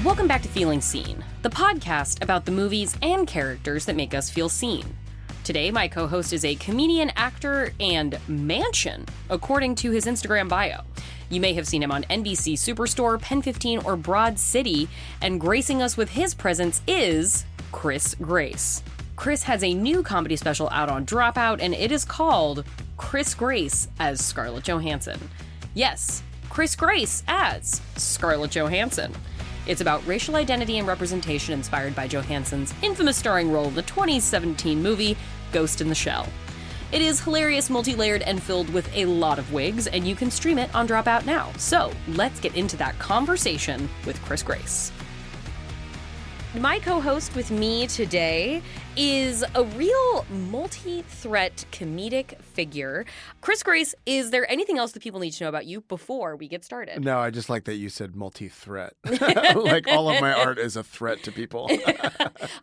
Welcome back to Feeling Seen, the podcast about the movies and characters that make us feel seen. Today, my co-host is a comedian, actor, and mansion, according to his Instagram bio. You may have seen him on NBC Superstore, Pen 15, or Broad City, and gracing us with his presence is Chris Grace. Chris has a new comedy special out on Dropout, and it is called Chris Grace as Scarlett Johansson. Yes, Chris Grace as Scarlett Johansson. It's about racial identity and representation inspired by Johansson's infamous starring role in the 2017 movie Ghost in the Shell. It is hilarious, multi-layered, and filled with a lot of wigs, and you can stream it on Dropout now. So let's get into that conversation with Chris Grace. My co-host with me today is a real multi-threat comedic figure. Chris Grace, is there anything else that people need to know about you before we get started? No, I just like that you said multi-threat. Like all of my art is a threat to people.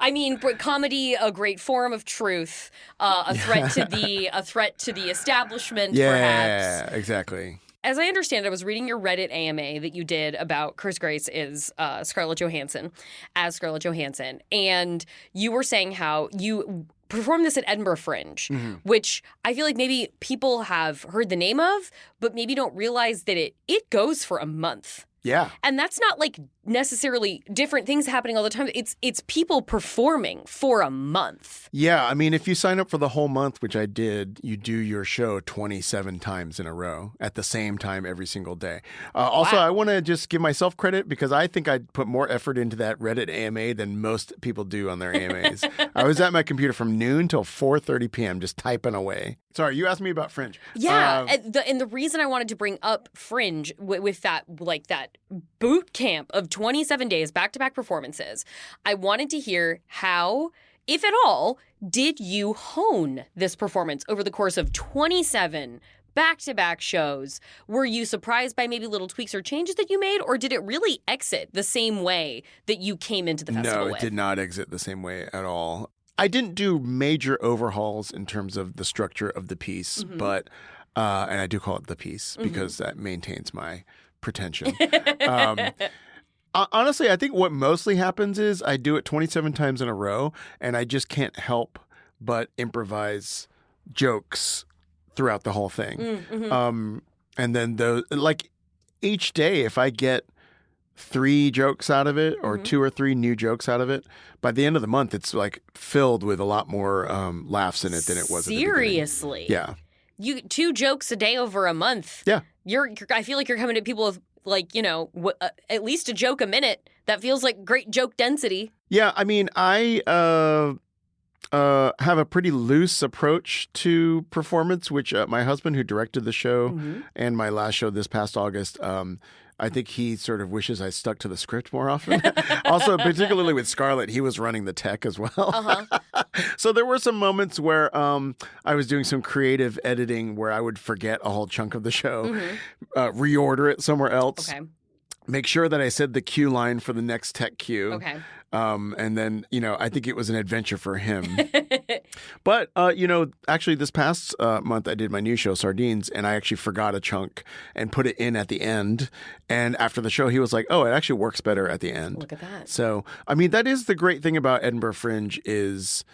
I mean, comedy, a great form of truth, a threat to the establishment, perhaps. Yeah, exactly. As I understand it, I was reading your Reddit AMA that you did about Chris Grace is Scarlett Johansson, as Scarlett Johansson. And you were saying how you performed this at Edinburgh Fringe, which I feel like maybe people have heard the name of, but maybe don't realize that it goes for a month. Yeah. And that's not like necessarily different things happening all the time. It's people performing for a month. Yeah, I mean, if you sign up for the whole month, which I did, you do your show 27 times in a row at the same time every single day. Also, I want to just give myself credit because I think I put more effort into that Reddit AMA than most people do on their AMAs. I was at my computer from noon till 4:30 p.m. just typing away. Sorry, you asked me about Fringe. Yeah, and the reason I wanted to bring up Fringe with that boot camp of 27 days, back-to-back performances, I wanted to hear how, if at all, did you hone this performance over the course of 27 back-to-back shows? Were you surprised by maybe little tweaks or changes that you made, or did it really exit the same way that you came into the festival with? No, it did not exit the same way at all. I didn't do major overhauls in terms of the structure of the piece, but, and I do call it the piece because that maintains my pretension. Honestly, I think what mostly happens is I do it 27 times in a row, and I just can't help but improvise jokes throughout the whole thing. And then each day, if I get 3 jokes out of it or 2 or 3 new jokes out of it, by the end of the month, it's like filled with a lot more laughs in it than it was. Seriously? Yeah. 2 jokes a day over a month. Yeah. I feel like you're coming to people with at least a joke a minute. That feels like great joke density. Yeah, I mean, I have a pretty loose approach to performance, which my husband, who directed the show and my last show this past August, I think he sort of wishes I stuck to the script more often. Also, particularly with Scarlett, he was running the tech as well. So there were some moments where I was doing some creative editing where I would forget a whole chunk of the show, reorder it somewhere else. Okay. Make sure that I said the cue line for the next tech cue. Okay. And then, I think it was an adventure for him. But, actually this past month I did my new show, Sardines, and I actually forgot a chunk and put it in at the end. And after the show, he was like, oh, it actually works better at the end. Look at that. So, I mean, that is the great thing about Edinburgh Fringe is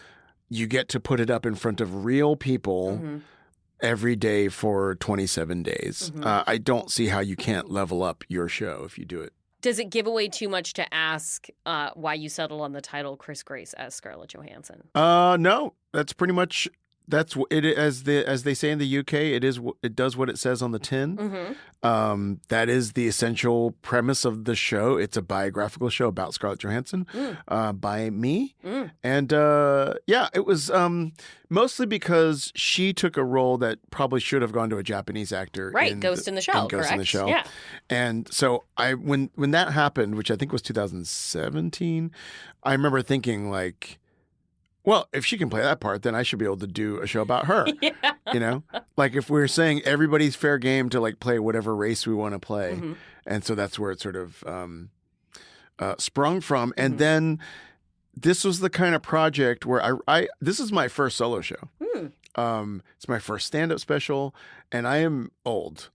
you get to put it up in front of real people every day for 27 days. I don't see how you can't level up your show if you do it. Does it give away too much to ask why you settled on the title Chris Grace as Scarlett Johansson? No, that's pretty much it. As they say in the UK, it does what it says on the tin. That is the essential premise of the show. It's a biographical show about Scarlett Johansson by me, and it was mostly because she took a role that probably should have gone to a Japanese actor. Right, Ghost in the Shell, Ghost correct? in the Shell. Yeah. And so when that happened, which I think was 2017, I remember thinking like, well, if she can play that part, then I should be able to do a show about her. Like if we're saying everybody's fair game to like play whatever race we want to play. And so that's where it sort of sprung from. And then this was the kind of project where this is my first solo show. It's my first stand-up special, and I am old.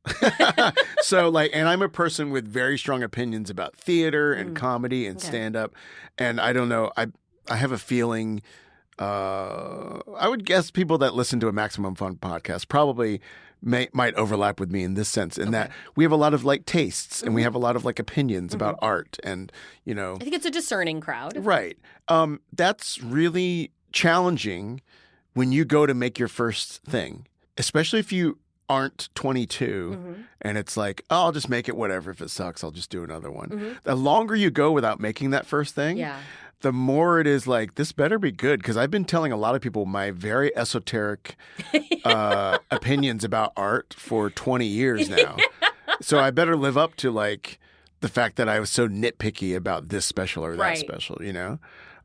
So and I'm a person with very strong opinions about theater and comedy and stand-up. And I don't know, I have a feeling, I would guess people that listen to a Maximum Fun podcast probably might overlap with me in this sense, in that we have a lot of tastes and we have a lot of opinions about art, and I think it's a discerning crowd. Right. That's really challenging when you go to make your first thing, especially if you aren't 22 and it's oh, I'll just make it, whatever. If it sucks, I'll just do another one. The longer you go without making that first thing, the more it is this better be good. Because I've been telling a lot of people my very esoteric opinions about art for 20 years now. So I better live up to the fact that I was so nitpicky about this special or that special,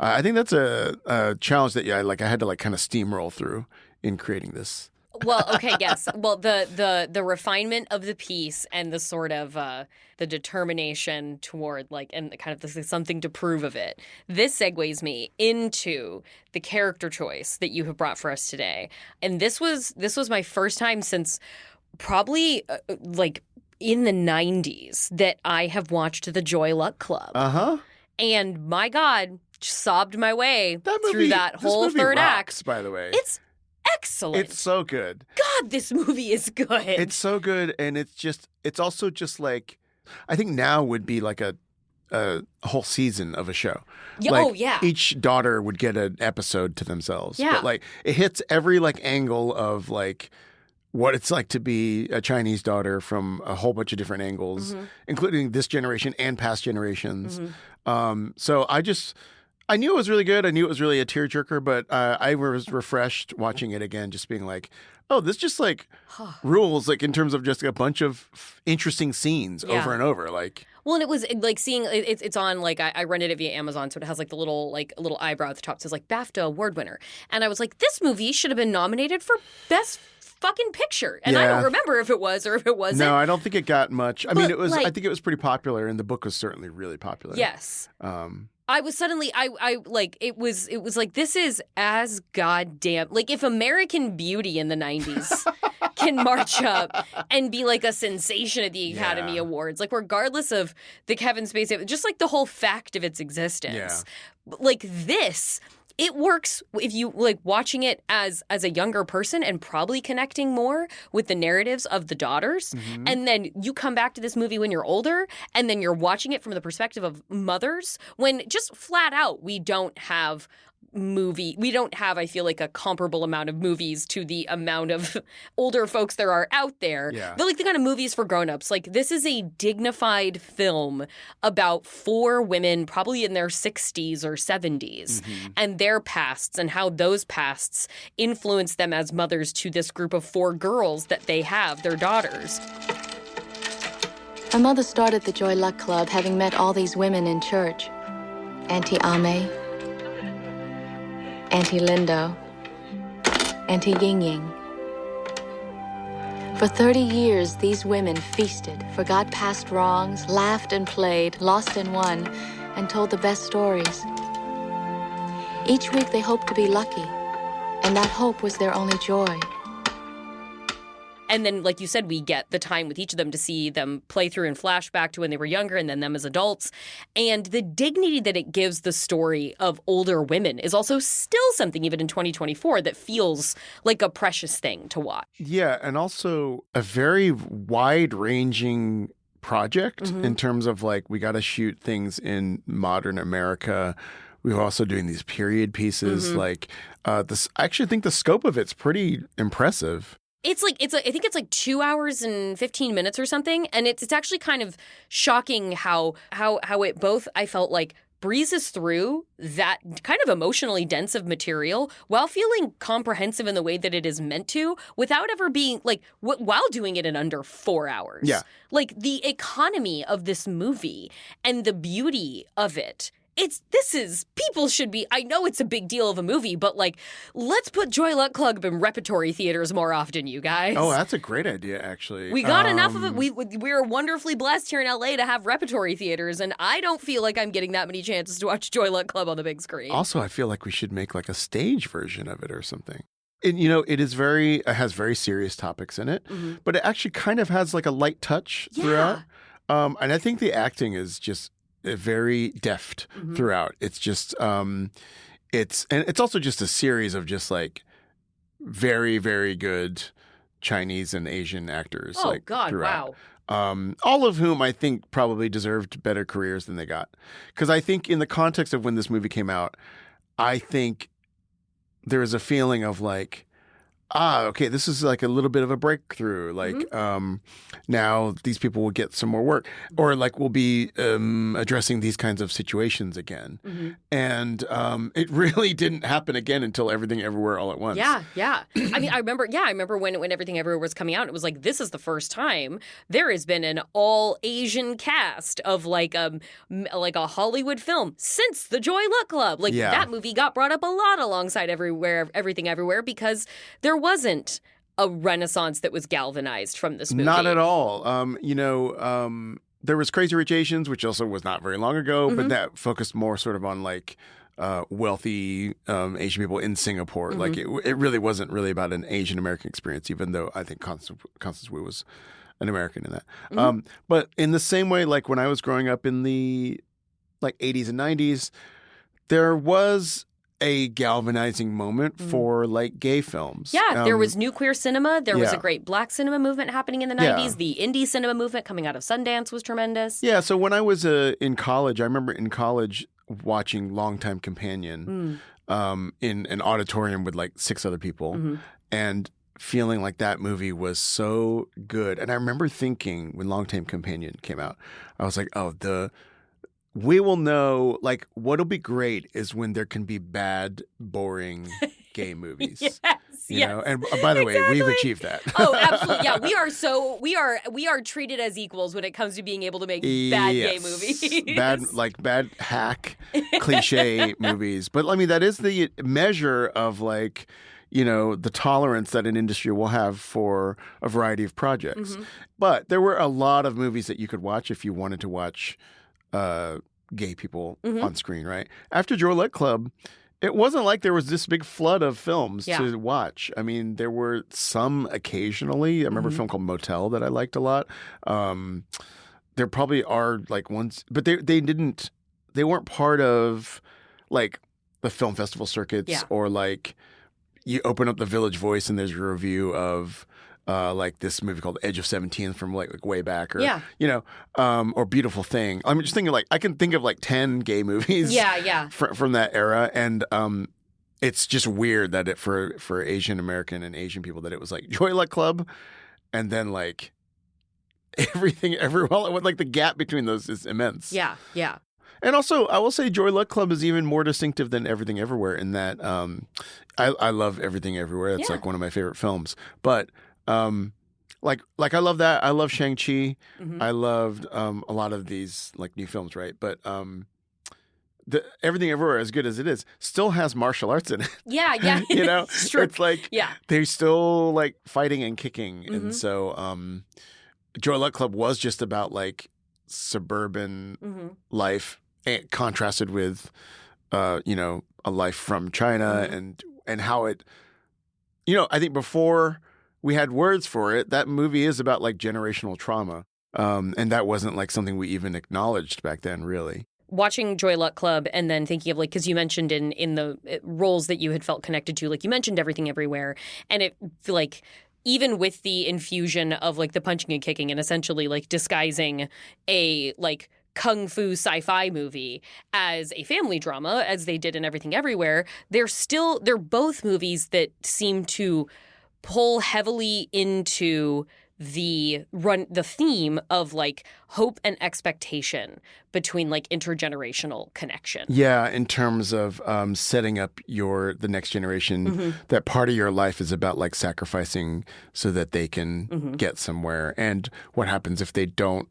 I think that's a challenge that I had to kind of steamroll through in creating this. Well, okay, yes. Well, the refinement of the piece and the sort of the determination toward and kind of this something to prove of it. This segues me into the character choice that you have brought for us today. And this was my first time since probably in the 90s that I have watched The Joy Luck Club. Uh-huh. And my God, sobbed my way through that whole third act. By the way, it's excellent. It's so good. God, this movie is good. It's so good, and it's also just I think now would be a whole season of a show. Yeah, each daughter would get an episode to themselves. Yeah. But it hits every angle of what it's like to be a Chinese daughter from a whole bunch of different angles, including this generation and past generations. So I knew it was really good. I knew it was really a tearjerker, but I was refreshed watching it again, just being oh, this just rules, in terms of just a bunch of interesting scenes over and over. Well, and it was seeing it's on I rented it via Amazon, so it has the little little eyebrow at the top that says BAFTA award winner, and I was this movie should have been nominated for best fucking picture, and I don't remember if it was or if it wasn't. No, I don't think it got much. I mean, it was. I think it was pretty popular, and the book was certainly really popular. Yes. I was suddenly it was this is as goddamn if American Beauty in the 90s can march up and be a sensation at the Academy Awards, regardless of the Kevin Spacey, just the whole fact of its existence. This, it works if you watching it as a younger person and probably connecting more with the narratives of the daughters. And then you come back to this movie when you're older, and then you're watching it from the perspective of mothers, when just flat out we don't have, I feel a comparable amount of movies to the amount of older folks there are out there. Yeah. But the kind of movies for grown-ups. This is a dignified film about 4 women probably in their 60s or 70s and their pasts and how those pasts influence them as mothers to this group of 4 girls that they have, their daughters. My mother started the Joy Luck Club having met all these women in church. Auntie Ame, Auntie Lindo, Auntie Ying Ying. For 30 years, these women feasted, forgot past wrongs, laughed and played, lost and won, and told the best stories. Each week they hoped to be lucky, and that hope was their only joy. And then, like you said, we get the time with each of them to see them play through and flashback to when they were younger and then them as adults. And the dignity that it gives the story of older women is also still something, even in 2024, that feels like a precious thing to watch. Yeah, and also a very wide-ranging project in terms of we got to shoot things in modern America. We were also doing these period pieces. This, I actually think the scope of it's pretty impressive. I think it's 2 hours and 15 minutes or something, and it's actually kind of shocking how it both, I felt breezes through that kind of emotionally dense of material while feeling comprehensive in the way that it is meant to, without ever being while doing it in under 4 hours. Yeah, the economy of this movie and the beauty of it. People should be, I know it's a big deal of a movie, but let's put Joy Luck Club in repertory theaters more often, you guys. Oh, that's a great idea, actually. We got enough of it. We're wonderfully blessed here in LA to have repertory theaters, and I don't feel like I'm getting that many chances to watch Joy Luck Club on the big screen. Also, I feel like we should make a stage version of it or something. And, you know, it has very serious topics in it, but it actually kind of has like a light touch throughout. And I think the acting is just very deft throughout. It's just, it's also just a series of just like very, very good Chinese and Asian actors. Oh, like, God, throughout. wow. All of whom I think probably deserved better careers than they got. Because I think in the context of when this movie came out, I think there was a feeling of like, okay, this is like a little bit of a breakthrough. Like, now these people will get some more work, or like we'll be addressing these kinds of situations again. And it really didn't happen again until Everything Everywhere All at Once. Yeah. I mean, I remember when Everything Everywhere was coming out, it was like, this is the first time there has been an all Asian cast of like a Hollywood film since The Joy Luck Club. Like that movie got brought up a lot alongside Everything Everywhere because there wasn't a renaissance that was galvanized from this movie. Not at all. There was Crazy Rich Asians, which also was not very long ago, but that focused more sort of on like wealthy Asian people in Singapore. Like it really wasn't really about an Asian American experience, even though I think Constance Wu was an American in that. But in the same way, like when I was growing up in the like 80s and 90s, there was a galvanizing moment for like gay films. Yeah, there was new queer cinema. There was a great black cinema movement happening in the 90s. The indie cinema movement coming out of Sundance was tremendous. Yeah, so when I was in college, I remember in college watching Longtime Companion in an auditorium with like 6 other people and feeling like that movie was so good. And I remember thinking when Longtime Companion came out, I was like, we will know, like, what'll be great is when there can be bad, boring gay movies. You know? And by the way, we've achieved that. Oh, absolutely. Yeah, we are treated as equals when it comes to being able to make bad gay movies. Bad hack cliche movies. But I mean, that is the measure of like, you know, the tolerance that an industry will have for a variety of projects. But there were a lot of movies that you could watch if you wanted to watch gay people on screen, right? After Joy Luck Club, it wasn't like there was this big flood of films to watch. I mean, there were some occasionally. I remember a film called Motel that I liked a lot. There probably are like ones, but they weren't part of like the film festival circuits or like you open up the Village Voice and there's a review of like this movie called Edge of 17 from like way back, or you know, or Beautiful Thing. I'm just thinking like I can think of like 10 gay movies, from that era, and it's just weird that it for Asian American and Asian people that it was like Joy Luck Club, and then like Everything Everywhere. Like the gap between those is immense. Yeah. And also, I will say Joy Luck Club is even more distinctive than Everything Everywhere in that I love Everything Everywhere. It's like one of my favorite films, but. Like I love that. I love Shang-Chi. I loved a lot of these like new films, right? But Everything Everywhere, as good as it is, still has martial arts in it. Yeah. You know, it's like they're still like fighting and kicking, and so Joy Luck Club was just about like suburban life contrasted with you know, a life from China and how it, you know, I think before we had words for it, that movie is about like generational trauma. And that wasn't like something we even acknowledged back then, really. Watching Joy Luck Club and then thinking of like, because you mentioned in the roles that you had felt connected to, like you mentioned Everything Everywhere, and it like even with the infusion of like the punching and kicking and essentially like disguising a like kung fu sci-fi movie as a family drama, as they did in Everything Everywhere, they're both movies that seem to pull heavily into the theme of like hope and expectation between like intergenerational connection. Yeah, in terms of setting up the next generation, that part of your life is about like sacrificing so that they can get somewhere. And what happens if they don't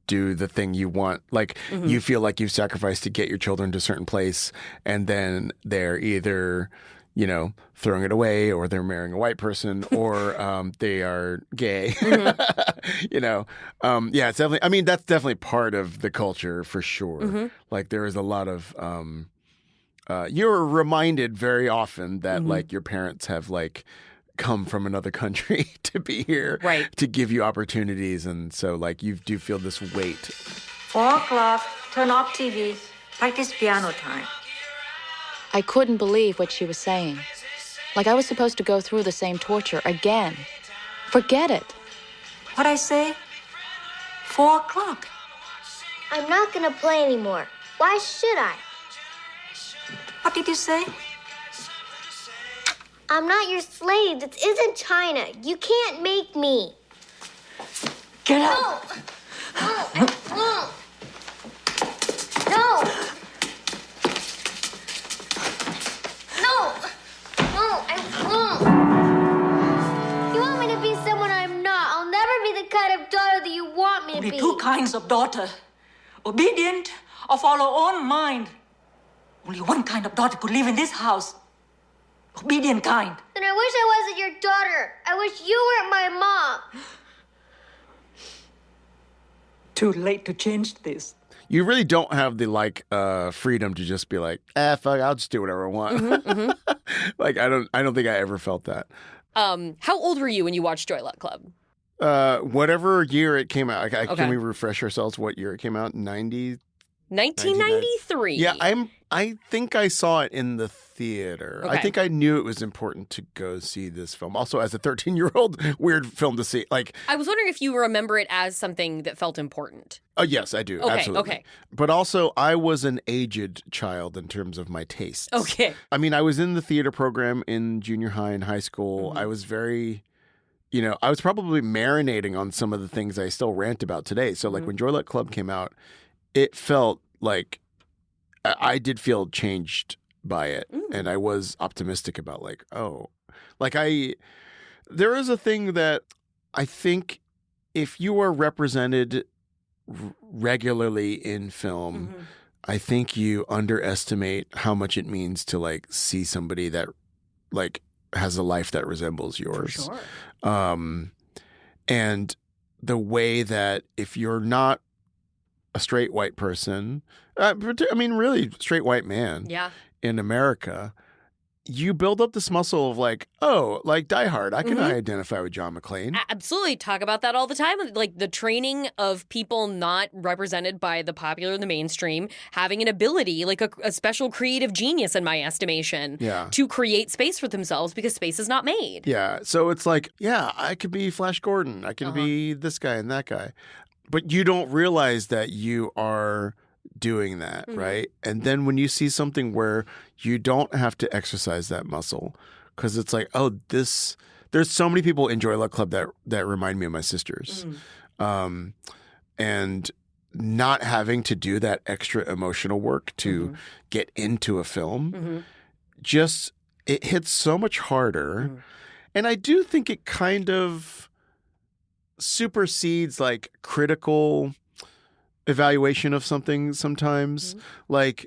do the thing you want? Like you feel like you've sacrificed to get your children to a certain place, and then they're either, you know, throwing it away, or they're marrying a white person, or they are gay. You know, it's definitely. I mean, that's definitely part of the culture for sure. Like there is a lot of you're reminded very often that Mm-hmm. like your parents have like come from another country to be here, Right. to give you opportunities, and so like you do feel this weight. 4 o'clock, turn off TV, practice piano time. I couldn't believe what she was saying. Like I was supposed to go through the same torture again. Forget it. What I say? 4 o'clock. I'm not gonna play anymore. Why should I? What did you say? I'm not your slave. This isn't China. You can't make me. Get out! No! No! No! No! No! I won't. You want me to be someone I'm not. I'll never be the kind of daughter that you want me to Only be. 2 kinds of daughter. Obedient or follow own mind. Only one kind of daughter could live in this house. Obedient kind. Then I wish I wasn't your daughter. I wish you weren't my mom. Too late to change this. You really don't have the like freedom to just be like, fuck, I'll just do whatever I want. Mm-hmm, Like I don't think I ever felt that. How old were you when you watched Joy Luck Club? Whatever year it came out. Okay. Can we refresh ourselves what year it came out? 90? 1993. Yeah, I think I saw it in the theater. I Okay. think I knew it was important to go see this film. Also, as a 13-year-old, weird film to see. Like, I was wondering if you remember it as something that felt important. yes, I do. Okay, absolutely. okay. But also, I was an aged child in terms of my tastes. Okay. I mean, I was in the theater program in junior high and high school. Mm-hmm. I was very, I was probably marinating on some of the things I still rant about today. So, like, Mm-hmm. when Joy Luck Club came out, it felt like I did feel changed by it. And I was optimistic about, like, there is a thing that I think if you are represented regularly in film, Mm-hmm. I think you underestimate how much it means to like see somebody that like has a life that resembles yours. Sure. And the way that if you're not a straight white person, really straight white man Yeah. in America, you build up this muscle of like, oh, like Die Hard, I can identify with John McClane. Absolutely. Talk about that all the time. Like the training of people not represented by the popular, the mainstream, having an ability, like a special creative genius, in my estimation, Yeah. to create space for themselves because space is not made. Yeah. So it's like, yeah, I could be Flash Gordon. I can be this guy and that guy. But you don't realize that you are doing that, right? And then when you see something where you don't have to exercise that muscle, because it's like, oh, there's so many people in Joy Luck Club that remind me of my sisters. And not having to do that extra emotional work to get into a film, just it hits so much harder. And I do think it kind of supersedes like critical evaluation of something sometimes. Like,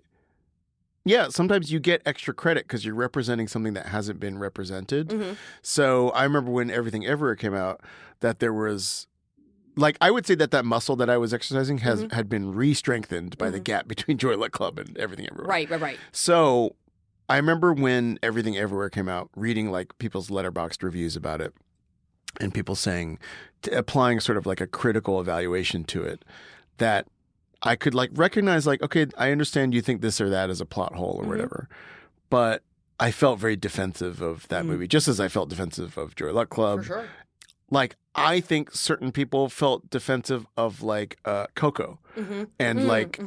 yeah, sometimes you get extra credit because you're representing something that hasn't been represented. So I remember when Everything Everywhere came out, that there was like, I would say that muscle that I was exercising had been re-strengthened by the gap between Joy Luck Club and Everything Everywhere. Right. So I remember when Everything Everywhere came out, reading like people's letterboxd reviews about it and people saying, applying sort of like a critical evaluation to it, that I could like recognize like, okay, I understand you think this or that is a plot hole or whatever, but I felt very defensive of that movie, just as I felt defensive of Joy Luck Club. For sure. Like, I think certain people felt defensive of like Coco and like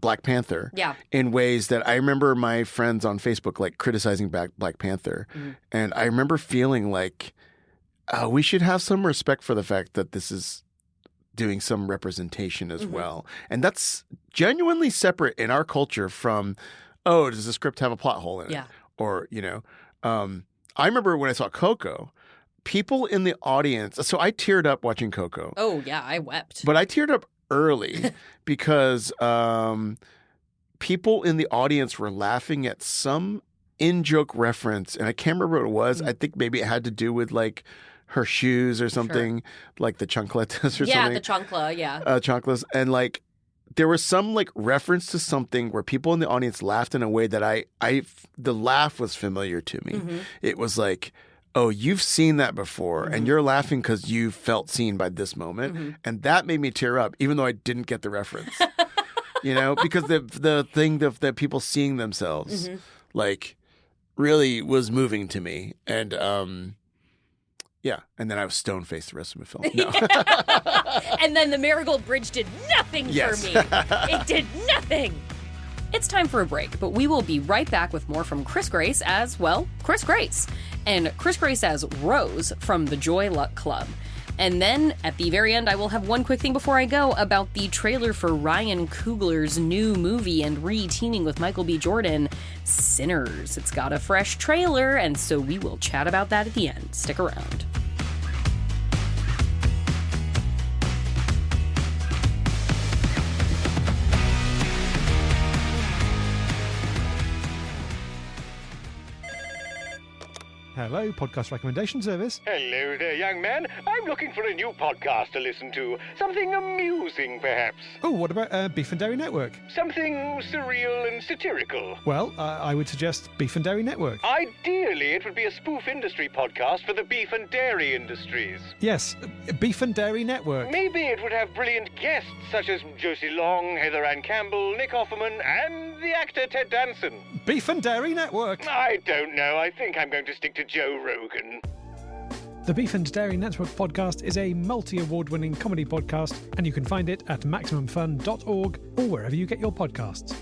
Black Panther Yeah. in ways that I remember my friends on Facebook like criticizing Black Panther. And I remember feeling like we should have some respect for the fact that this is doing some representation as well. And that's genuinely separate in our culture from, oh, does the script have a plot hole in it? Yeah. Or, I remember when I saw Coco, people in the audience, so I teared up watching Coco. Oh, yeah. I wept. But I teared up early because people in the audience were laughing at some in-joke reference, and I can't remember what it was. I think maybe it had to do with like her shoes or something, like the chancletas or yeah, something. the chancla. Yeah. Chanclas. And like, there was some like reference to something where people in the audience laughed in a way that the laugh was familiar to me. Mm-hmm. It was like, oh, you've seen that before, and you're laughing because you felt seen by this moment, and that made me tear up, even though I didn't get the reference. Because the thing that people seeing themselves like really was moving to me, and yeah, and then I was stone faced the rest of the film. No. And then the Marigold Bridge did nothing for me. It did nothing. It's time for a break, but we will be right back with more from Chris Grace as, well, Chris Grace. And Chris Grace as Rose from the Joy Luck Club. And then at the very end, I will have one quick thing before I go about the trailer for Ryan Coogler's new movie and re-teaming with Michael B. Jordan, Sinners. It's got a fresh trailer, and so we will chat about that at the end. Stick around. Hello, Podcast Recommendation Service. Hello there, young man. I'm looking for a new podcast to listen to. Something amusing, perhaps. Oh, what about Beef and Dairy Network? Something surreal and satirical. Well, I would suggest Beef and Dairy Network. Ideally, it would be a spoof industry podcast for the beef and dairy industries. Yes, Beef and Dairy Network. Maybe it would have brilliant guests such as Josie Long, Heather Ann Campbell, Nick Offerman, and the actor Ted Danson. Beef and Dairy Network. I don't know. I think I'm going to stick to Joe Rogan. The Beef and Dairy Network podcast is a multi-award-winning comedy podcast, and you can find it at MaximumFun.org or wherever you get your podcasts.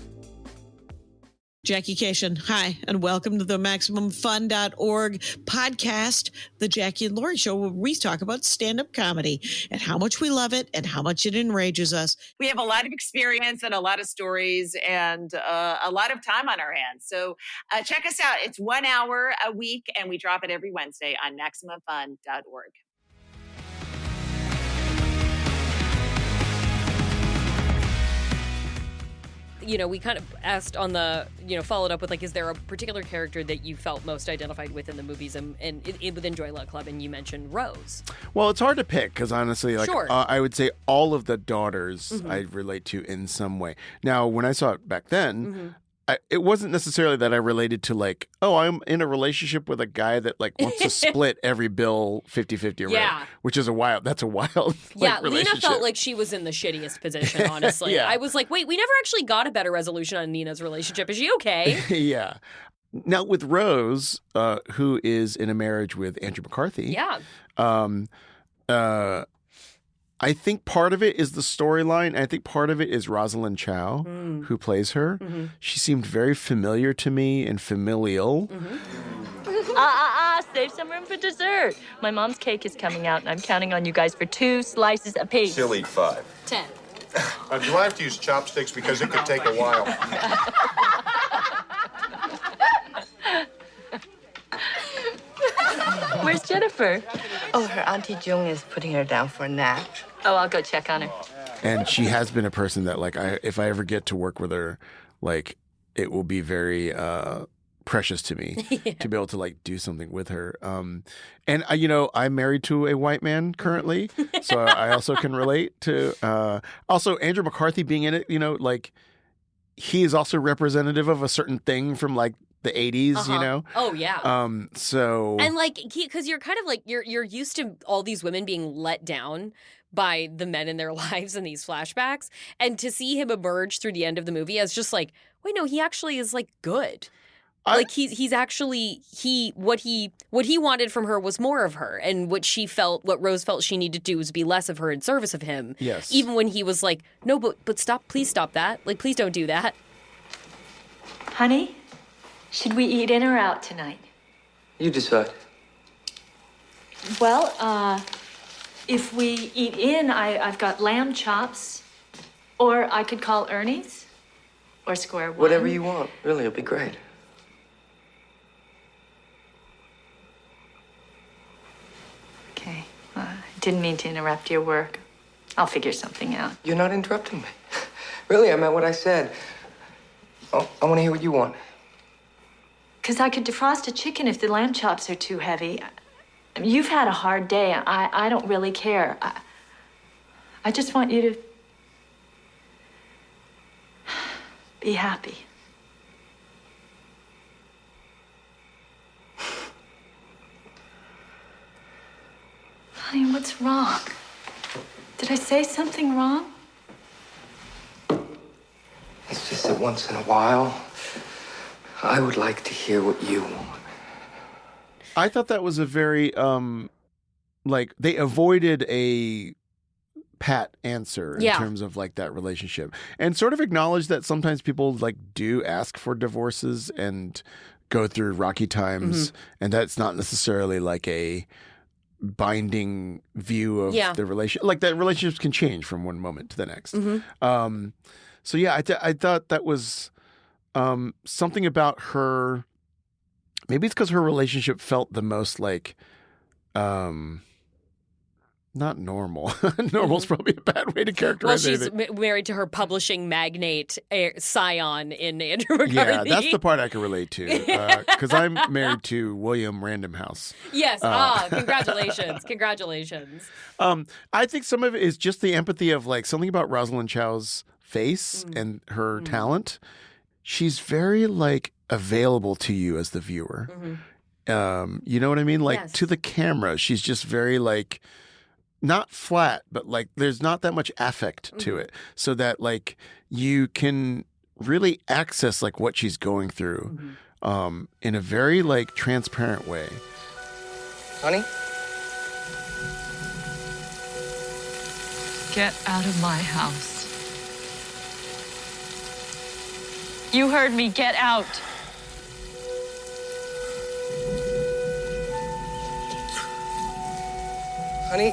Jackie Cation, hi, and welcome to the MaximumFun.org podcast, The Jackie and Lauren Show, where we talk about stand-up comedy and how much we love it and how much it enrages us. We have a lot of experience and a lot of stories and a lot of time on our hands. So check us out. It's 1 hour a week, and we drop it every Wednesday on MaximumFun.org. We kind of asked on the, followed up with, like, is there a particular character that you felt most identified with in the movies and within Joy Luck Club? And you mentioned Rose. Well, it's hard to pick because honestly, like, Sure. I would say all of the daughters I relate to in some way. Now, when I saw it back then, it wasn't necessarily that I related to, like, oh, I'm in a relationship with a guy that, like, wants to split every bill 50-50 around, Yeah. which is that's a wild Yeah, like, Lena relationship. felt like she was in the shittiest position, honestly. Yeah. I was like, wait, we never actually got a better resolution on Nina's relationship. Is she okay? Yeah. Now, with Rose, who is in a marriage with Andrew McCarthy. Yeah. I think part of it is the storyline. I think part of it is Rosalind Chow, who plays her. She seemed very familiar to me and familial. Save some room for dessert. My mom's cake is coming out, and I'm counting on you guys for 2 slices apiece. She'll eat 5. 10. Do I have to use chopsticks because it could take a while? Where's Jennifer? Oh, her Auntie Jung is putting her down for a nap. Oh, I'll go check on her. And she has been a person that, like, if I ever get to work with her, like, it will be very precious to me to be able to, like, do something with her. And I'm married to a white man currently, so I also can relate to. Also, Andrew McCarthy being in it, like, he is also representative of a certain thing from, like, the 80s, Oh, yeah. So And, like, because you're kind of like, you're used to all these women being let down by the men in their lives in these flashbacks. And to see him emerge through the end of the movie as just like, wait, no, he actually is, like, good. Like, he's actually, what he wanted from her was more of her. And what Rose felt she needed to do was be less of her in service of him. Yes. Even when he was like, no, but stop, please stop that. Like, please don't do that. Honey, should we eat in or out tonight? You decide. Well, if we eat in, I've got lamb chops. Or I could call Ernie's. Or Square One. Whatever you want. Really, it'll be great. Okay. I didn't mean to interrupt your work. I'll figure something out. You're not interrupting me. Really, I meant what I said. Oh, I want to hear what you want. Because I could defrost a chicken if the lamb chops are too heavy. I mean, you've had a hard day. I don't really care. I just want you to Be happy. Honey, what's wrong? Did I say something wrong? It's just that once in a while, I would like to hear what you want. I thought that was a very, like, they avoided a pat answer in terms of, like, that relationship. And sort of acknowledged that sometimes people, like, do ask for divorces and go through rocky times. And that's not necessarily, like, a binding view of the relationship. Like, that relationships can change from one moment to the next. So, yeah, I thought that was something about her. Maybe it's because her relationship felt the most like, not normal. Normal's probably a bad way to characterize it. Well, she's married to her publishing magnate, scion in Andrew McCarthy. Yeah, that's the part I can relate to. Because I'm married to William Random House. Yes. Congratulations. Congratulations. I think some of it is just the empathy of, like, something about Rosalind Chow's face and her talent. She's very, like, available to you as the viewer. You know what I mean? Like, to the camera, she's just very, like, not flat, but, like, there's not that much affect to it, so that, like, you can really access, like, what she's going through in a very, like, transparent way. Honey? Get out of my house. You heard me. Get out. Honey,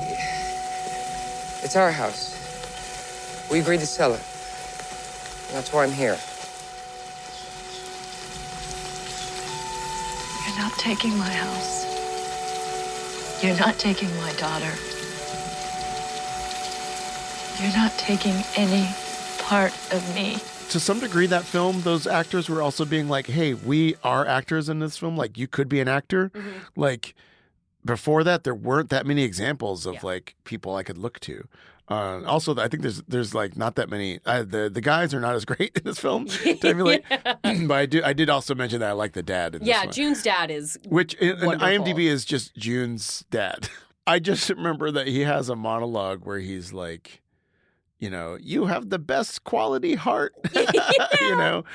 it's our house. We agreed to sell it. That's why I'm here. You're not taking my house. You're not taking my daughter. You're not taking any part of me. To some degree, that film, those actors were also being like, hey, we are actors in this film. Like, you could be an actor. Like, before that, there weren't that many examples of, like, people I could look to. Also, I think there's like, not that many. The guys are not as great in this film to emulate. But I did also mention that I like the dad in this one. June's dad is Which, in wonderful. IMDb, is just June's dad. I just remember that he has a monologue where he's like, you know, you have the best quality heart, you know?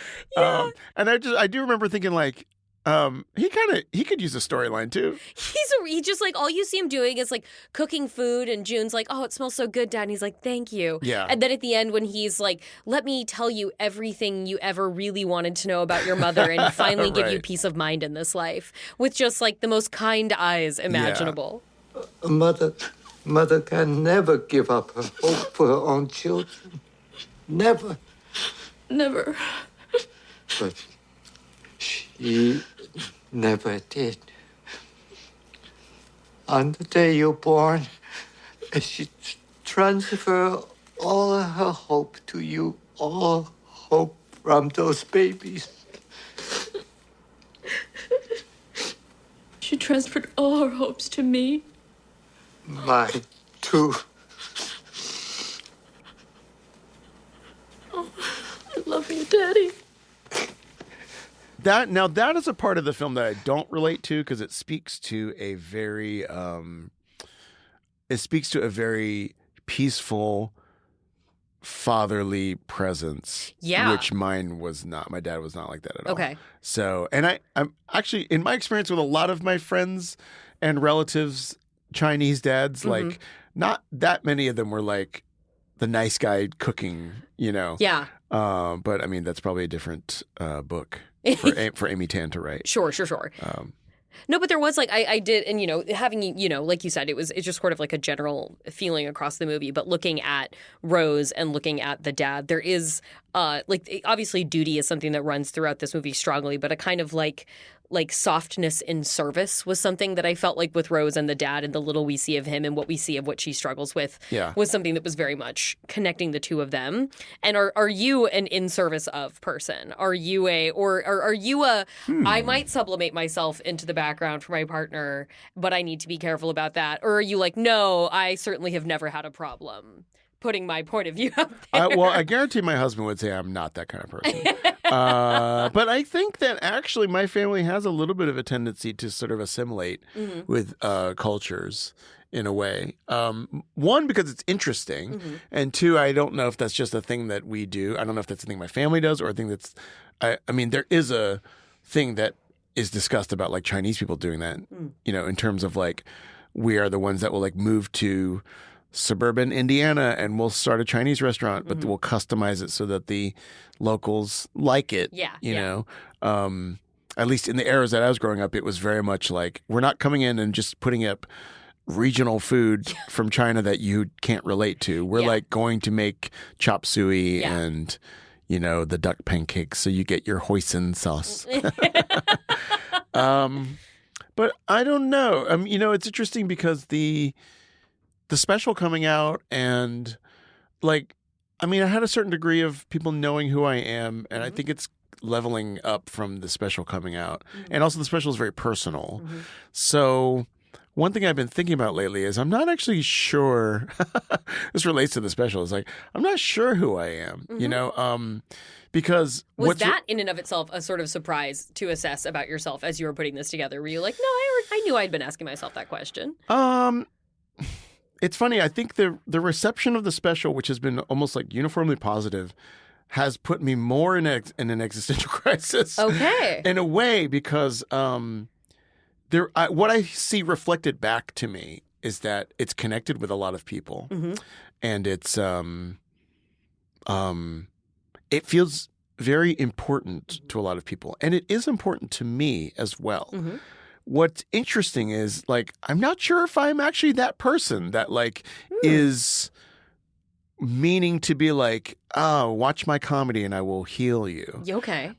And I do remember thinking, like, he could use a storyline too. He just, like, all you see him doing is, like, cooking food, and June's like, oh, it smells so good, Dad. And he's like, thank you. Yeah. And then at the end, when he's like, let me tell you everything you ever really wanted to know about your mother and finally give you peace of mind in this life, with just, like, the most kind eyes imaginable. A mother can never give up her hope for her own children. Never. Never. But she never did. On the day you're born, she transferred all her hope to you, all hope from those babies. She transferred all her hopes to me. Mine, too. Oh, I love you, Daddy. That is a part of the film that I don't relate to, because it speaks to a very peaceful fatherly presence. Yeah. Which mine was not. My dad was not like that at all. Okay. So, and I'm actually, in my experience with a lot of my friends and relatives, Chinese dads, like, not that many of them were like the nice guy cooking, you know? Yeah. But I mean, that's probably a different book for Amy Tan to write. Sure. No, but there was, like, I did, and, you know, having, you know, like you said, it's just sort of like a general feeling across the movie. But looking at Rose and looking at the dad, there is, like, obviously duty is something that runs throughout this movie strongly, but a kind of like softness in service was something that I felt like with Rose and the dad, and the little we see of him and what we see of what she struggles with was something that was very much connecting the two of them. And are you an in service of person? Are you I might sublimate myself into the background for my partner, but I need to be careful about that? Or are you like, no, I certainly have never had a problem putting my point of view out there. Well, I guarantee my husband would say I'm not that kind of person. But I think that actually my family has a little bit of a tendency to sort of assimilate with cultures in a way. One, because it's interesting. And two, I don't know if that's just a thing that we do. I don't know if that's a thing my family does or a thing that's, I mean, there is a thing that is discussed about like Chinese people doing that, you know, in terms of like, we are the ones that will like move to suburban Indiana and we'll start a Chinese restaurant, but we'll customize it so that the locals like it. You know, at least in the eras that I was growing up, it was very much like, we're not coming in and just putting up regional food from China that you can't relate to. We're like going to make chop suey and, you know, the duck pancakes. So you get your hoisin sauce. But I don't know. You know, it's interesting because the special coming out and like, I mean, I had a certain degree of people knowing who I am, and I think it's leveling up from the special coming out. And also the special is very personal. So one thing I've been thinking about lately is I'm not actually sure, this relates to the special, is like, I'm not sure who I am, you know, because was that in and of itself a sort of surprise to assess about yourself as you were putting this together? Were you like, no, I knew I'd been asking myself that question? It's funny. I think the reception of the special, which has been almost like uniformly positive, has put me more in an existential crisis. Okay. In a way, because what I see reflected back to me is that it's connected with a lot of people, and it's it feels very important to a lot of people, and it is important to me as well. What's interesting is, like, I'm not sure if I'm actually that person that, like, is meaning to be like, oh, watch my comedy and I will heal you. Okay.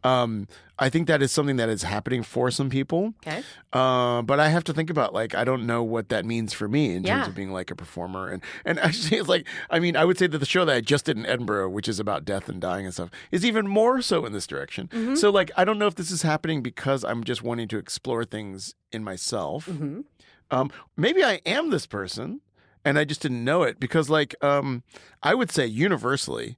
I think that is something that is happening for some people. Okay. But I have to think about, like, I don't know what that means for me in terms of being like a performer. And actually, it's like, I mean, I would say that the show that I just did in Edinburgh, which is about death and dying and stuff, is even more so in this direction. So, like, I don't know if this is happening because I'm just wanting to explore things in myself. Maybe I am this person and I just didn't know it because, like, I would say universally,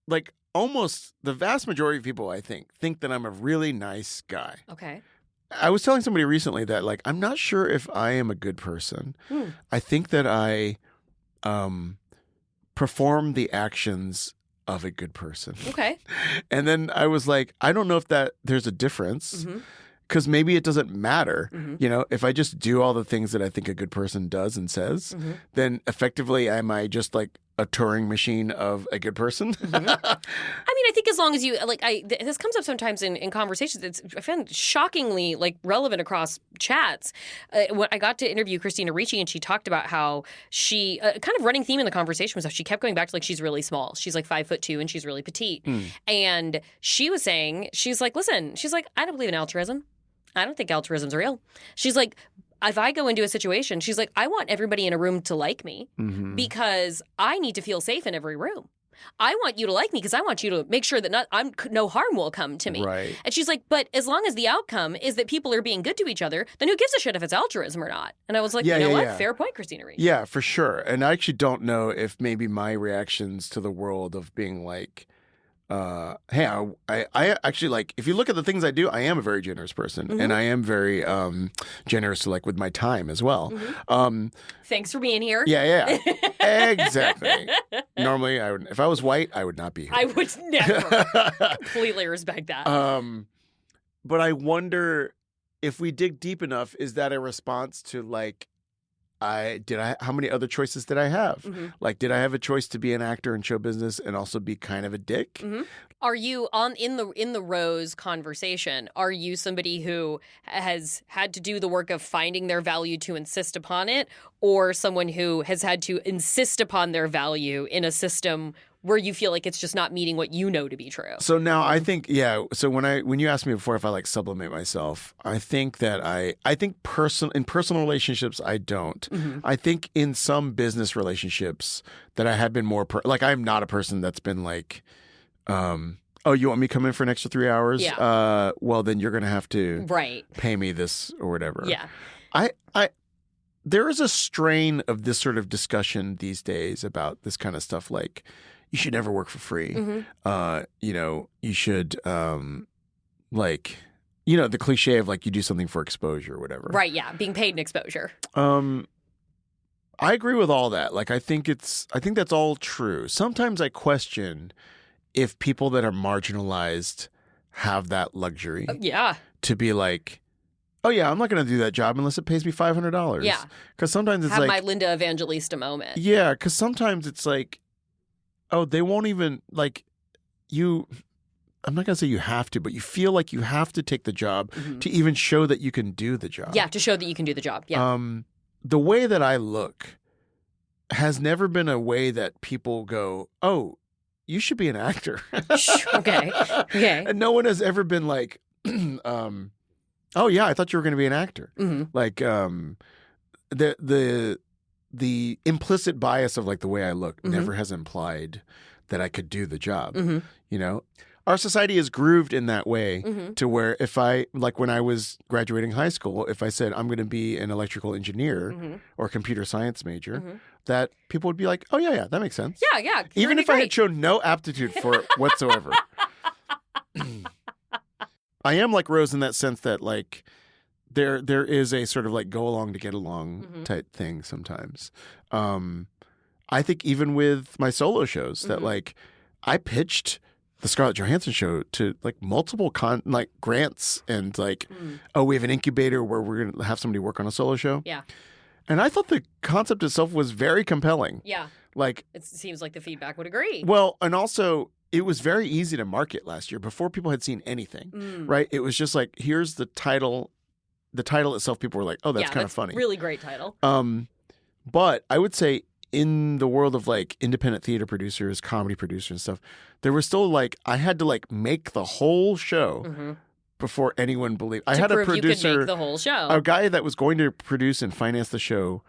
like, almost the vast majority of people, I think that I'm a really nice guy. Okay. I was telling somebody recently that, like, I'm not sure if I am a good person. I think that I perform the actions of a good person. Okay. And then I was like, I don't know if that there's a difference. Because maybe it doesn't matter. You know, if I just do all the things that I think a good person does and says, then effectively am I just like a Turing machine of a good person? I mean, I think as long as you, like, this comes up sometimes in conversations. I found shockingly, like, relevant across chats. When I got to interview Christina Ricci, and she talked about how she, kind of running theme in the conversation was how she kept going back to, like, she's really small. She's like 5'2" and she's really petite. And she was saying, she's like, listen, she's like, I don't believe in altruism. I don't think altruism's real. She's like, if I go into a situation, she's like, I want everybody in a room to like me because I need to feel safe in every room. I want you to like me because I want you to make sure that no harm will come to me. Right. And she's like, but as long as the outcome is that people are being good to each other, then who gives a shit if it's altruism or not? And I was like, you know what? Fair point, Christina Ricci. Yeah, for sure. And I actually don't know if maybe my reactions to the world of being like, hey, I actually, like, if you look at the things I do, I am a very generous person, and I am very generous, like, with my time as well. Thanks for being here. Yeah, exactly. Normally, I would, if I was white, I would not be here. I would never. Completely respect that. But I wonder if we dig deep enough, is that a response to, like, how many other choices did I have? Like, did I have a choice to be an actor in show business and also be kind of a dick? Are you in the Rose conversation? Are you somebody who has had to do the work of finding their value to insist upon it, or someone who has had to insist upon their value in a system where you feel like it's just not meeting what you know to be true? So now I think, so when you asked me before if I, like, sublimate myself, I think that I think in personal relationships, I don't. I think in some business relationships that I have been more, like, I'm not a person that's been like, oh, you want me to come in for an extra 3 hours? Well, then you're going to have to pay me this or whatever. there is a strain of this sort of discussion these days about this kind of stuff. Like, you should never work for free. You know, you should, like, you know, the cliche of like you do something for exposure or whatever. Right. Yeah. Being paid in exposure. I agree with all that. Like, I think that's all true. Sometimes I question if people that are marginalized have that luxury. Yeah. To be like, oh yeah, I'm not going to do that job unless it pays me $500. Yeah. Because sometimes it's have like my Linda Evangelista moment. Yeah, because sometimes it's like, oh, they won't even like you. I'm not going to say you have to, but you feel like you have to take the job to even show that you can do the job. Yeah, to show that you can do the job. Yeah. The way that I look has never been a way that people go, oh, you should be an actor. Okay. And no one has ever been like, oh yeah, I thought you were going to be an actor. Like the implicit bias of like the way I look never has implied that I could do the job. You know, our society is grooved in that way to where if I, like when I was graduating high school, if I said I'm going to be an electrical engineer or a computer science major, that people would be like, oh yeah, that makes sense. Yeah, yeah. Even if I had shown no aptitude for it whatsoever. I am like Rose in that sense that like there is a sort of like go along to get along type thing sometimes. I think even with my solo shows that like I pitched the Scarlett Johansson show to like multiple grants and like, oh, we have an incubator where we're going to have somebody work on a solo show. Yeah. And I thought the concept itself was very compelling. Yeah. Like, it seems like the feedback would agree. Well, and also it was very easy to market last year before people had seen anything, right? It was just like, here's the title. The title itself, people were like, oh, that's kind of funny. Really great title. But I would say in the world of like independent theater producers, comedy producers and stuff, there was still like, I had to like make the whole show before anyone believed. I had a producer, you could make the whole show. A guy that was going to produce and finance the show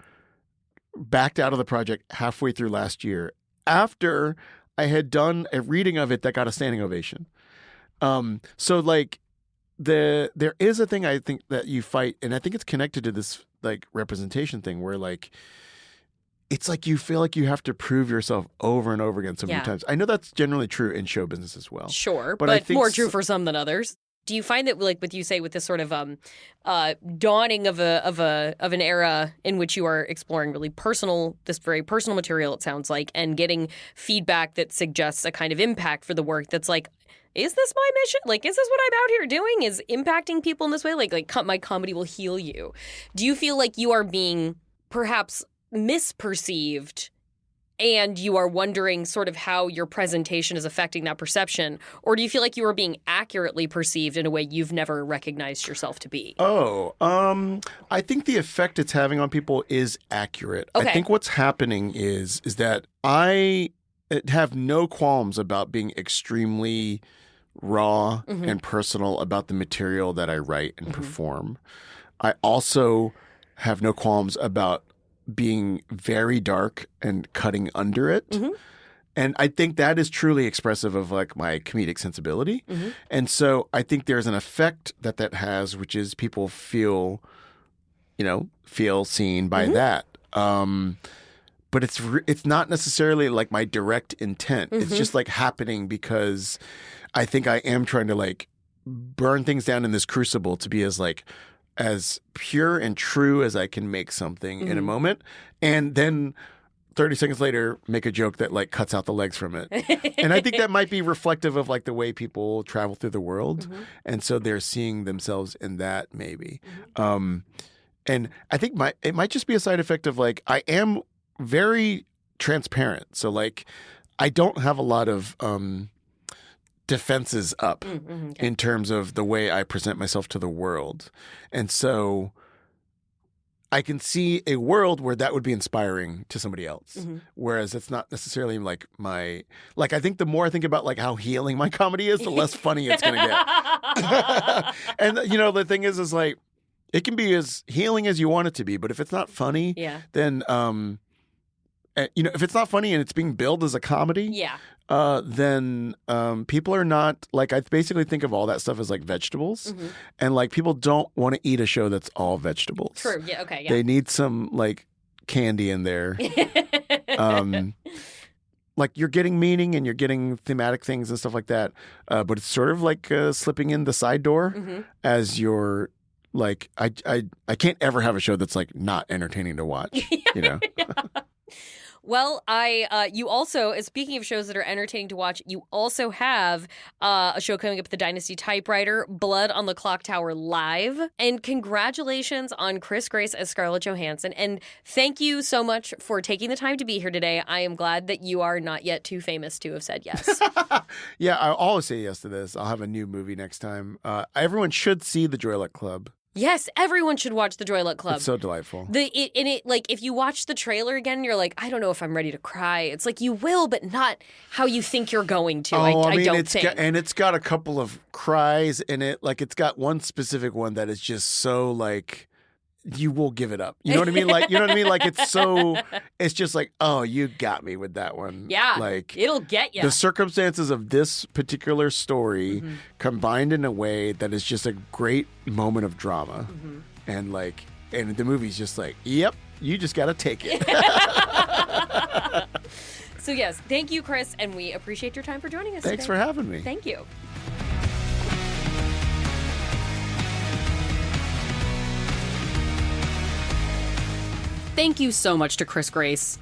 backed out of the project halfway through last year after I had done a reading of it that got a standing ovation. So like there is a thing I think that you fight, and I think it's connected to this like representation thing where like it's like you feel like you have to prove yourself over and over again so many times. I know that's generally true in show business as well. Sure, but I think more true for some than others. Do you find that, like, with you say, with this sort of dawning of an era in which you are exploring really this very personal material, it sounds like, and getting feedback that suggests a kind of impact for the work that's like, is this my mission? Like, is this what I'm out here doing? Is impacting people in this way? Like my comedy will heal you. Do you feel like you are being perhaps misperceived and you are wondering sort of how your presentation is affecting that perception? Or do you feel like you are being accurately perceived in a way you've never recognized yourself to be? I think the effect it's having on people is accurate. Okay. I think what's happening is that I have no qualms about being extremely raw and personal about the material that I write and perform. I also have no qualms about being very dark and cutting under it. And I think that is truly expressive of like my comedic sensibility. And so I think there's an effect that has, which is people feel seen by that. But it's not necessarily like my direct intent. It's just like happening because I think I am trying to like burn things down in this crucible to be as pure and true as I can make something in a moment. And then 30 seconds later, make a joke that like cuts out the legs from it. And I think that might be reflective of like the way people travel through the world. And so they're seeing themselves in that maybe. And I think it might just be a side effect of like, I am very transparent. So like, I don't have a lot of defenses up in terms of the way I present myself to the world. And so I can see a world where that would be inspiring to somebody else. Whereas it's not necessarily like I think the more I think about like how healing my comedy is, the less funny it's going to get. And the thing is like, it can be as healing as you want it to be, but if it's not funny, then, if it's not funny and it's being billed as a comedy, then people are not like, I basically think of all that stuff as like vegetables, and like people don't want to eat a show that's all vegetables. True. Yeah. Okay. Yeah. They need some like candy in there. Like you're getting meaning and you're getting thematic things and stuff like that, but it's sort of like slipping in the side door as you're like, I can't ever have a show that's like not entertaining to watch, you know? Well, you also, speaking of shows that are entertaining to watch, you also have a show coming up at the Dynasty Typewriter, Blood on the Clock Tower Live. And congratulations on Chris Grace as Scarlett Johansson. And thank you so much for taking the time to be here today. I am glad that you are not yet too famous to have said yes. Yeah, I'll always say yes to this. I'll have a new movie next time. Everyone should see The Joy Luck Club. Yes, everyone should watch The Joy Luck Club. It's so delightful. Like, if you watch the trailer again, you're like, I don't know if I'm ready to cry. It's like, you will, but not how you think you're going to. I don't think. And it's got a couple of cries in it. Like, it's got one specific one that is just so, like, you will give it up. You know what I mean? Like, you know what I mean? Like, it's just like, oh, you got me with that one. Yeah. Like, it'll get you. The circumstances of this particular story combined in a way that is just a great moment of drama. And like, and the movie's just like, yep, you just got to take it. So yes, thank you, Chris. And we appreciate your time for joining us Thanks today. for having me. Thank you. Thank you so much to Chris Grace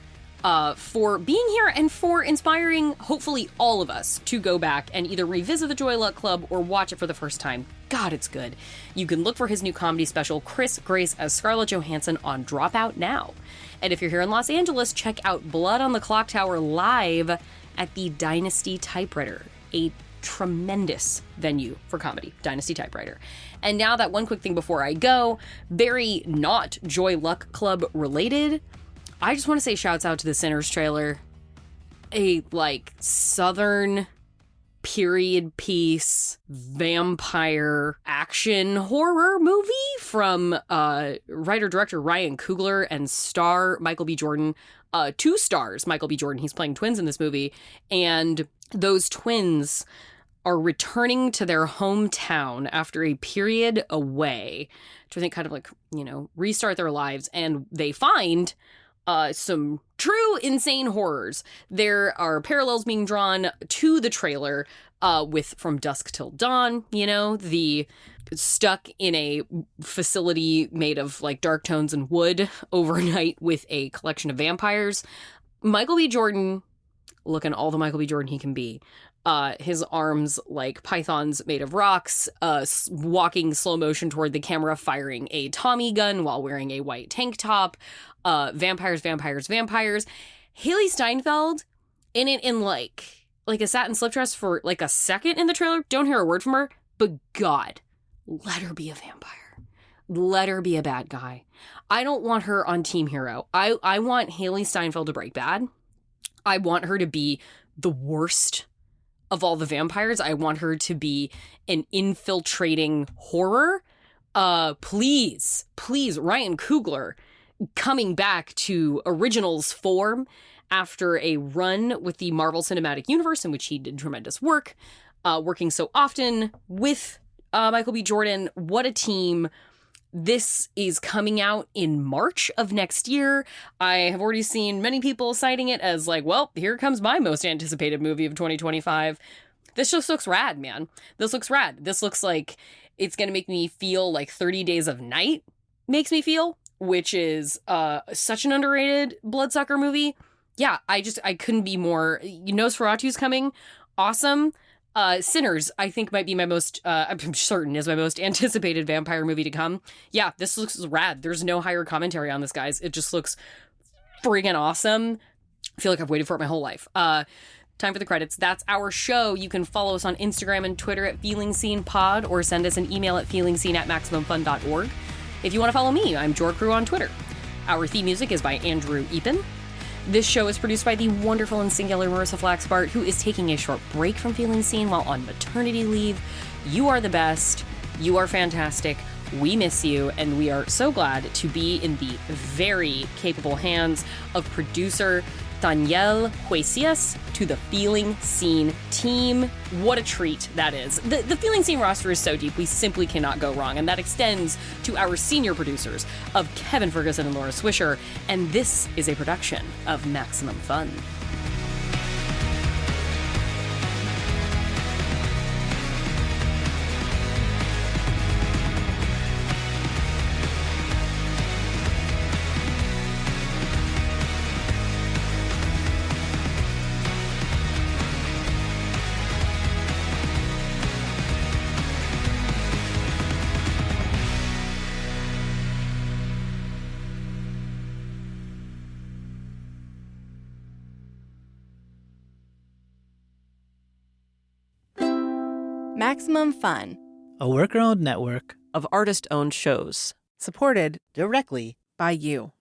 for being here and for inspiring, hopefully, all of us to go back and either revisit The Joy Luck Club or watch it for the first time. God, it's good. You can look for his new comedy special, Chris Grace as Scarlett Johansson, on Dropout now. And if you're here in Los Angeles, check out Blood on the Clock Tower live at the Dynasty Typewriter, a tremendous venue for comedy, Dynasty Typewriter. And now that one quick thing before I go, very not Joy Luck Club related, I just want to say shouts out to the Sinners trailer. A, like, Southern period piece vampire action horror movie from writer-director Ryan Coogler and star Michael B. Jordan. 2 stars Michael B. Jordan. He's playing twins in this movie. And those twins are returning to their hometown after a period away to, I think, kind of like, you know, restart their lives. And they find some true insane horrors. There are parallels being drawn to the trailer with From Dusk Till Dawn, you know, the stuck in a facility made of like dark tones and wood overnight with a collection of vampires. Michael B. Jordan, looking all the Michael B. Jordan he can be. His arms like pythons made of rocks, walking slow motion toward the camera, firing a Tommy gun while wearing a white tank top. Vampires. Haley Steinfeld in it in like a satin slip dress for like a second in the trailer. Don't hear a word from her, but God, let her be a vampire. Let her be a bad guy. I don't want her on Team Hero. I want Haley Steinfeld to break bad. I want her to be the worst of all the vampires. I want her to be an infiltrating horror. Please, Ryan Coogler coming back to originals form after a run with the Marvel Cinematic Universe in which he did tremendous work, working so often with Michael B. Jordan. What a team. This is coming out in March of next year. I have already seen many people citing it as like, well, here comes my most anticipated movie of 2025. This just looks rad, man. This looks rad. This looks like it's going to make me feel like 30 Days of Night makes me feel, which is such an underrated bloodsucker movie. Yeah, I couldn't be more. Nosferatu's coming. Awesome. Sinners, I think, might be my most, I'm certain is my most anticipated vampire movie to come. Yeah, this looks rad. There's no higher commentary on this, guys. It just looks friggin' awesome. I feel like I've waited for it my whole life. Time for the credits. That's our show. You can follow us on Instagram and Twitter at FeelingScenePod or send us an email at feelingscene@MaximumFun.org. If you want to follow me, I'm JorCrew on Twitter. Our theme music is by Andrew Epen. This show is produced by the wonderful and singular Marissa Flaxbart, who is taking a short break from Feeling Seen while on maternity leave. You are the best. You are fantastic. We miss you, and we are so glad to be in the very capable hands of producer Daniel Huesias to the Feeling Scene team. What a treat that is. The Feeling Scene roster is so deep, we simply cannot go wrong, and that extends to our senior producers of Kevin Ferguson and Laura Swisher, and this is a production of Maximum Fun. Maximum Fun, a worker-owned network of artist-owned shows, supported directly by you.